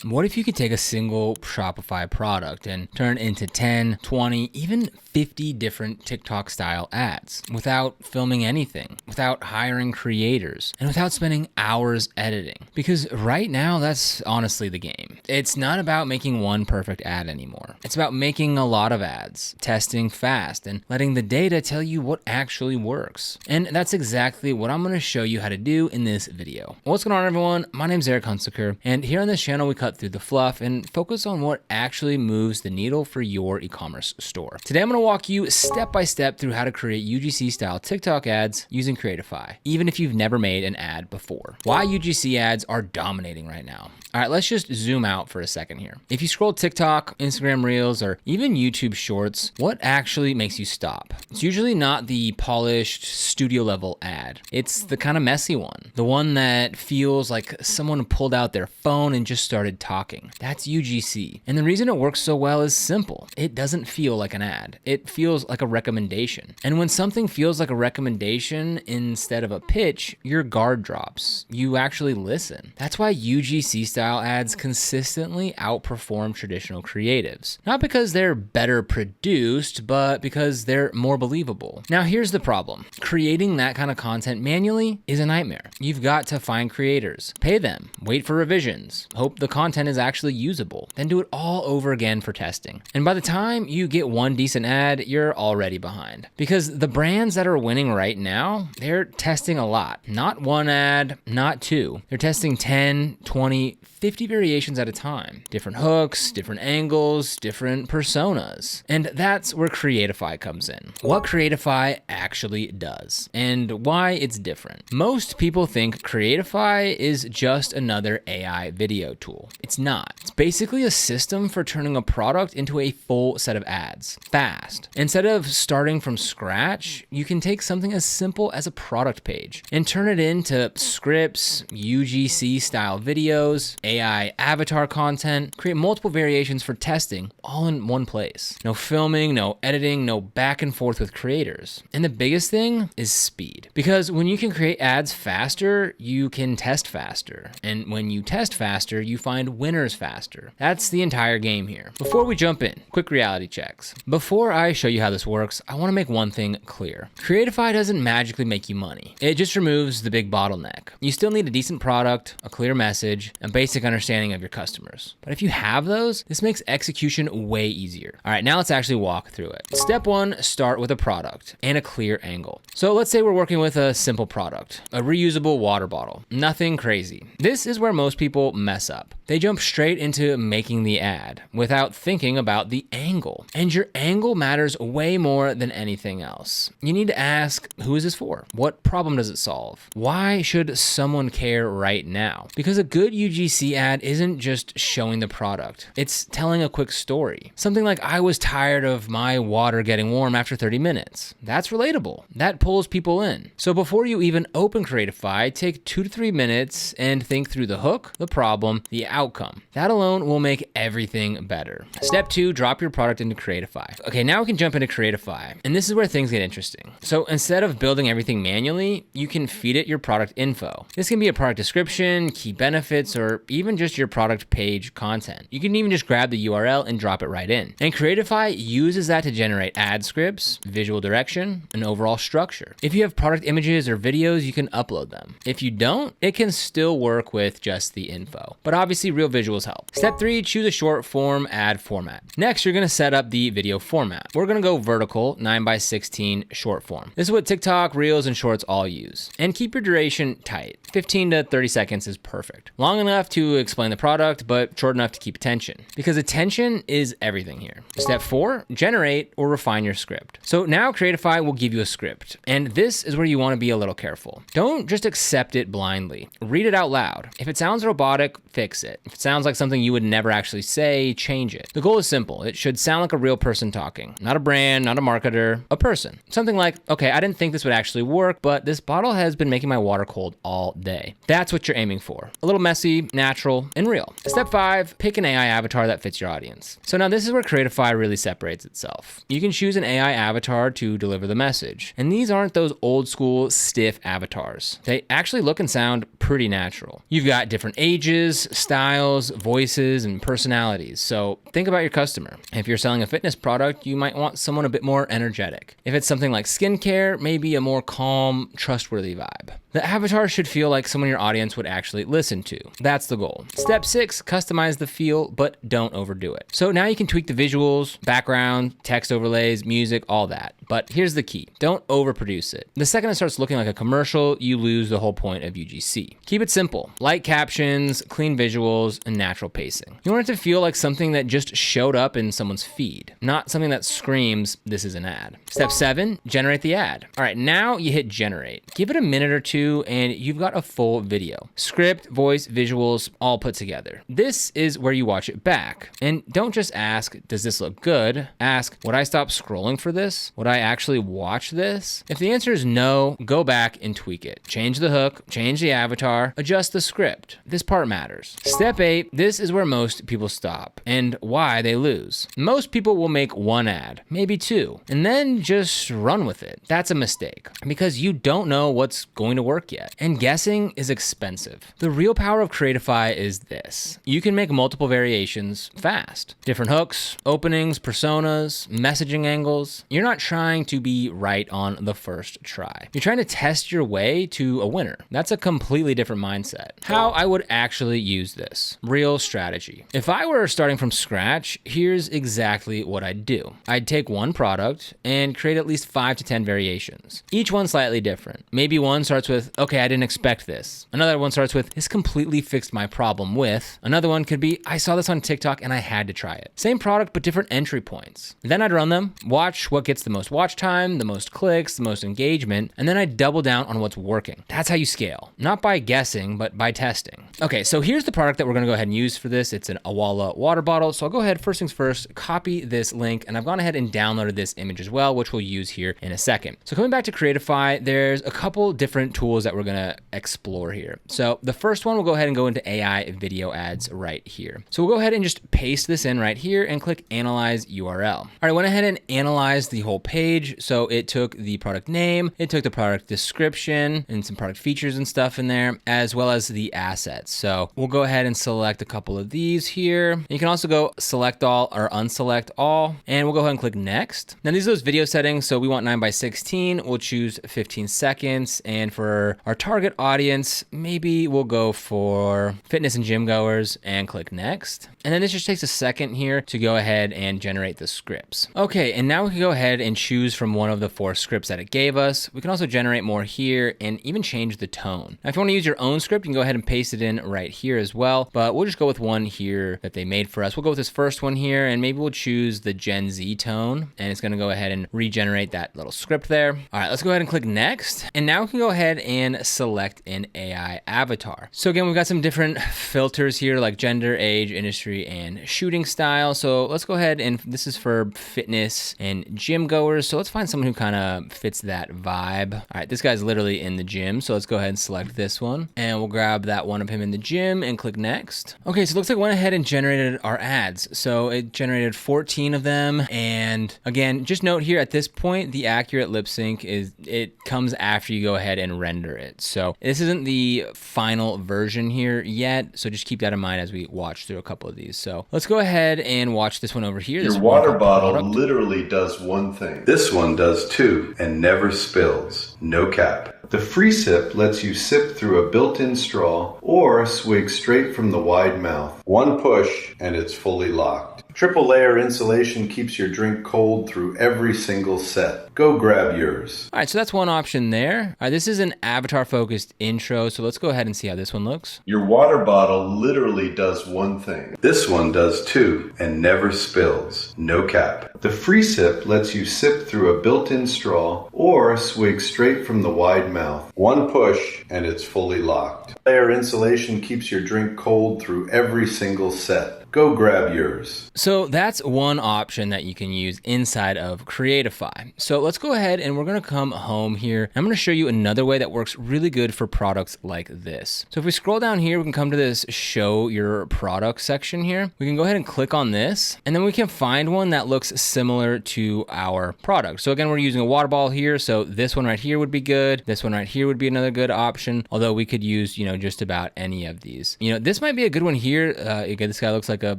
What if you could take a single Shopify product and turn it into 10, 20, even 50 different TikTok style ads without filming anything, without hiring creators, and without spending hours editing? Because right now, that's honestly the game. It's not about making one perfect ad anymore. It's about making a lot of ads, testing fast, and letting the data tell you what actually works. And that's exactly what I'm going to show you how to do in this video. What's going on, everyone? My name's Eric Hunsaker, and here on this channel, we cut through the fluff and focus on what actually moves the needle for your e-commerce store. Today, I'm going to walk you step by step through how to create UGC-style TikTok ads using Creatify, even if you've never made an ad before. Why UGC ads are dominating right now. All right, let's just zoom out for a second here. If you scroll TikTok, Instagram Reels, or even YouTube Shorts, what actually makes you stop? It's usually not the polished studio level ad. It's the kind of messy one, the one that feels like someone pulled out their phone and just started talking. That's UGC. And the reason it works so well is simple. It doesn't feel like an ad. It feels like a recommendation. And when something feels like a recommendation instead of a pitch, your guard drops. You actually listen. That's why UGC style ads consistently outperform traditional creatives. Not because they're better produced, but because they're more believable. Now, here's the problem. Creating that kind of content manually is a nightmare. You've got to find creators, pay them, wait for revisions, hope the content is actually usable, then do it all over again for testing. And by the time you get one decent ad, you're already behind. Because the brands that are winning right now, they're testing a lot. Not one ad, not two. They're testing 10, 20, 50 variations at a time. Different hooks, different angles, different personas. And that's where Creatify comes in. What Creatify actually does and why it's different. Most people think Creatify is just another AI video tool. It's not. It's basically a system for turning a product into a full set of ads, fast. Instead of starting from scratch, you can take something as simple as a product page and turn it into scripts, UGC style videos, AI avatar content, create multiple variations for testing all in one place. No filming, no editing, no back and forth with creators. And the biggest thing is speed. Because when you can create ads faster, you can test faster. And when you test faster, you find winners faster. That's the entire game here. Before we jump in, quick reality checks. Before I show you how this works, I want to make one thing clear. Creatify doesn't magically make you money. It just removes the big bottleneck. You still need a decent product, a clear message, and basic understanding of your customers. But if you have those, this makes execution way easier. All right, now let's actually walk through it. Step one, start with a product and a clear angle. So let's say we're working with a simple product, a reusable water bottle. Nothing crazy. This is where most people mess up. They jump straight into making the ad without thinking about the angle. And your angle matters way more than anything else. You need to ask, who is this for? What problem does it solve? Why should someone care right now? Because a good UGC ad isn't just showing the product. It's telling a quick story. Something like, I was tired of my water getting warm after 30 minutes. That's relatable. That pulls people in. So before you even open Creatify, take 2 to 3 minutes and think through the hook, the problem, the outcome. That alone will make everything better. Step 2, drop your product into Creatify. Okay, now we can jump into Creatify, and this is where things get interesting. So instead of building everything manually, you can feed it your product info. This can be a product description, key benefits, or even just your product page content. You can even just grab the URL and drop it right in. And Creatify uses that to generate ad scripts, visual direction, and overall structure. If you have product images or videos, you can upload them. If you don't, it can still work with just the info. But obviously, real visuals help. Step 3, choose a short form ad format. Next, you're gonna set up the video format. We're gonna go vertical, 9:16 short form. This is what TikTok, Reels, and Shorts all use. And keep your duration tight. 15 to 30 seconds is perfect. Long enough to explain the product, but short enough to keep attention. Because attention is everything here. Step 4, generate or refine your script. So now Creatify will give you a script. And this is where you wanna be a little careful. Don't just accept it blindly. Read it out loud. If it sounds robotic, fix it. If it sounds like something you would never actually say, change it. The goal is simple. It should sound like a real person talking. Not a brand, not a marketer, a person. Something like, okay, I didn't think this would actually work, but this bottle has been making my water cold all day. That's what you're aiming for. A little messy, natural, and real. Step 5, pick an AI avatar that fits your audience. So now this is where Creatify really separates itself. You can choose an AI avatar to deliver the message. And these aren't those old school stiff avatars. They actually look and sound pretty natural. You've got different ages, styles, voices, and personalities. So think about your customer. If you're selling a fitness product, you might want someone a bit more energetic. If it's something like skincare, maybe a more calm, trustworthy vibe. The avatar should feel like someone your audience would actually listen to. That's the goal. Step 6, customize the feel, but don't overdo it. So now you can tweak the visuals, background, text overlays, music, all that. But here's the key. Don't overproduce it. The second it starts looking like a commercial, you lose the whole point of UGC. Keep it simple. Light captions, clean visuals, and natural pacing. You want it to feel like something that just showed up in someone's feed, not something that screams, this is an ad. Step 7, generate the ad. All right, now you hit generate. Give it a minute or two and you've got a full video. Script, voice, visuals, all put together. This is where you watch it back. And don't just ask, does this look good? Ask, would I stop scrolling for this? Would I actually watch this? If the answer is no, go back and tweak it. Change the hook, change the avatar, adjust the script. This part matters. Step 8, this is where most people stop and why they lose. Most people will make one ad, maybe two, and then just run with it. That's a mistake because you don't know what's going to work yet. And guessing is expensive. The real power of Creatify is this. You can make multiple variations fast. Different hooks, openings, personas, messaging angles. You're not trying to be right on the first try. You're trying to test your way to a winner. That's a completely different mindset. How I would actually use this. Real strategy. If I were starting from scratch, here's exactly what I'd do. I'd take one product and create at least 5 to 10 variations. Each one slightly different. Maybe one starts with, okay, I didn't expect this. Another one starts with, this completely fixed my problem with. Another one could be, I saw this on TikTok and I had to try it. Same product, but different entry points. Then I'd run them, watch what gets the most watch time, the most clicks, the most engagement, and then I'd double down on what's working. That's how you scale. Not by guessing, but by testing. Okay, so here's the product that we're gonna go ahead and use for this. It's an Awala water bottle. So I'll go ahead, first things first, copy this link, and I've gone ahead and downloaded this image as well, which we'll use here in a second. So coming back to Creatify, there's a couple different tools that we're gonna explore here. So the first one, we'll go ahead and go into AI video ads right here. So we'll go ahead and just paste this in right here and click Analyze URL. All right, I went ahead and analyzed the whole page. So it took the product name, it took the product description and some product features and stuff in there, as well as the assets. So we'll go ahead and select a couple of these here. You can also go select all or unselect all, and we'll go ahead and click next. Now these are those video settings. So we want 9:16. We'll choose 15 seconds. And for our target audience, maybe we'll go for fitness and gym goers and click next. And then this just takes a second here to go ahead and generate the scripts. Okay, and now we can go ahead and choose from one of the 4 scripts that it gave us. We can also generate more here and even change the tone. Now, if you want to use your own script, you can go ahead and paste it in right here as well, but we'll just go with one here that they made for us. We'll go with this first one here, and maybe we'll choose the Gen Z tone, and it's gonna go ahead and regenerate that little script there. All right, let's go ahead and click next. And now we can go ahead and select an AI avatar. So again, we've got some different filters here like gender, age, industry, and shooting style. So let's go ahead and this is for fitness and gym goers. So let's find someone who kind of fits that vibe. All right, this guy's literally in the gym. So let's go ahead and select this one and we'll grab that one of him in the gym and click next. Okay, so it looks like it went ahead and generated our ads. So it generated 14 of them. And again, just note here at this point, the accurate lip sync it comes after you go ahead and render it. So this isn't the final version here yet. So just keep that in mind as we watch through a couple of these. So let's go ahead and watch this one over here. Your water bottle literally does one thing. This one does two and never spills. No cap. The free sip lets you sip through a built-in straw or swig straight from the wide mouth. One push and it's fully locked. Triple layer insulation keeps your drink cold through every single set. Go grab yours. All right, so that's one option there. All right, this is an avatar focused intro. So let's go ahead and see how this one looks. Your water bottle literally does one thing. This one does two and never spills. No cap. The free sip lets you sip through a built-in straw or swig straight from the wide mouth. One push and it's fully locked. Layer insulation keeps your drink cold through every single set. Go grab yours. So that's one option that you can use inside of Creatify. So let's go ahead and we're gonna come home here. I'm gonna show you another way that works really good for products like this. So if we scroll down here, we can come to this show your product section here. We can go ahead and click on this, and then we can find one that looks similar to our product. So again, we're using a water bottle here. So this one right here would be good. This one right here would be another good option. Although we could use, just about any of these. This might be a good one here. Again, this guy looks like a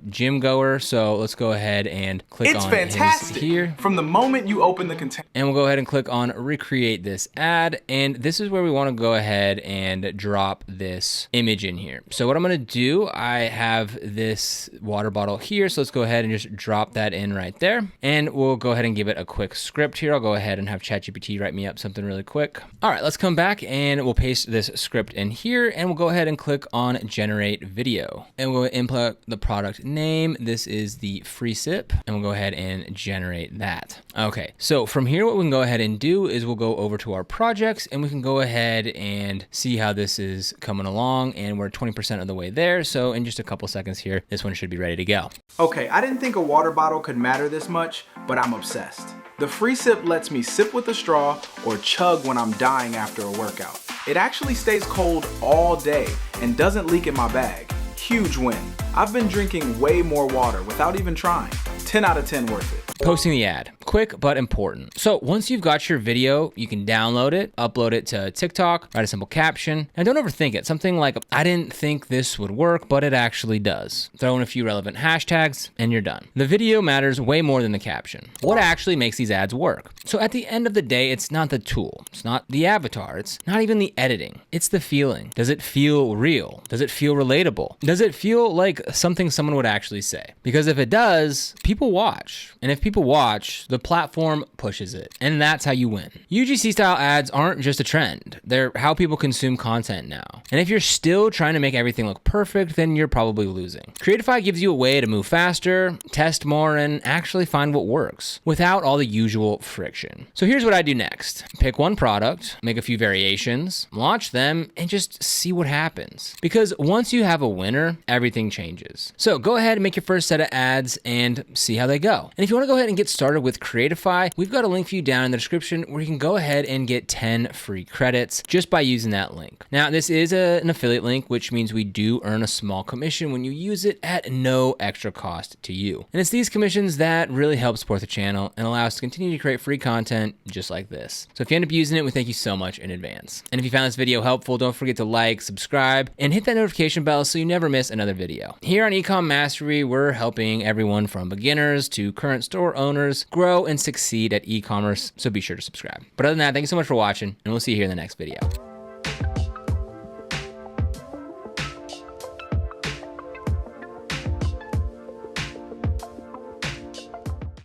gym goer. So let's go ahead and click on his here. From the moment you open the container. And we'll go ahead and click on recreate this ad. And this is where we want to go ahead and drop this image in here. So what I'm going to do, I have this water bottle here. So let's go ahead and just drop that in right there. And we'll go ahead and give it a quick script here. I'll go ahead and have ChatGPT write me up something really quick. All right, let's come back and we'll paste this script in here, and we'll go ahead and click on generate video, and we'll input the product name. This is the free sip, and we'll go ahead and generate that. Okay, so from here, what we can go ahead and do is we'll go over to our projects, and we can go ahead and see how this is coming along, and we're 20% of the way there. So in just a couple seconds here, this one should be ready to go. Okay, I didn't think a water bottle could matter this much, but I'm obsessed. The free sip lets me sip with a straw or chug when I'm dying after a workout. It actually stays cold all day and doesn't leak in my bag. Huge win. I've been drinking way more water without even trying. 10 out of 10 worth it. Posting the ad, quick but important. So once you've got your video, you can download it, upload it to TikTok, write a simple caption, and don't overthink it. Something like, I didn't think this would work, but it actually does. Throw in a few relevant hashtags and you're done. The video matters way more than the caption. What actually makes these ads work? So at the end of the day, it's not the tool. It's not the avatar. It's not even the editing. It's the feeling. Does it feel real? Does it feel relatable? Does it feel like something someone would actually say? Because if it does, people watch. And if people watch, the platform pushes it. And that's how you win. UGC-style ads aren't just a trend. They're how people consume content now. And if you're still trying to make everything look perfect, then you're probably losing. Creatify gives you a way to move faster, test more, and actually find what works without all the usual friction. So here's what I do next. Pick one product, make a few variations, launch them, and just see what happens. Because once you have a winner, everything changes. So go ahead and make your first set of ads and see how they go. And if you want to go ahead and get started with Creatify, we've got a link for you down in the description where you can go ahead and get 10 free credits just by using that link. Now, this is an affiliate link, which means we do earn a small commission when you use it at no extra cost to you. And it's these commissions that really help support the channel and allow us to continue to create free content just like this. So if you end up using it, we thank you so much in advance. And if you found this video helpful, don't forget to like, subscribe, and hit that notification bell so you never miss another video. Here on Ecom Mastery, we're helping everyone from beginners to current store owners grow and succeed at e-commerce, so be sure to subscribe. But other than that, thank you so much for watching, and we'll see you here in the next video.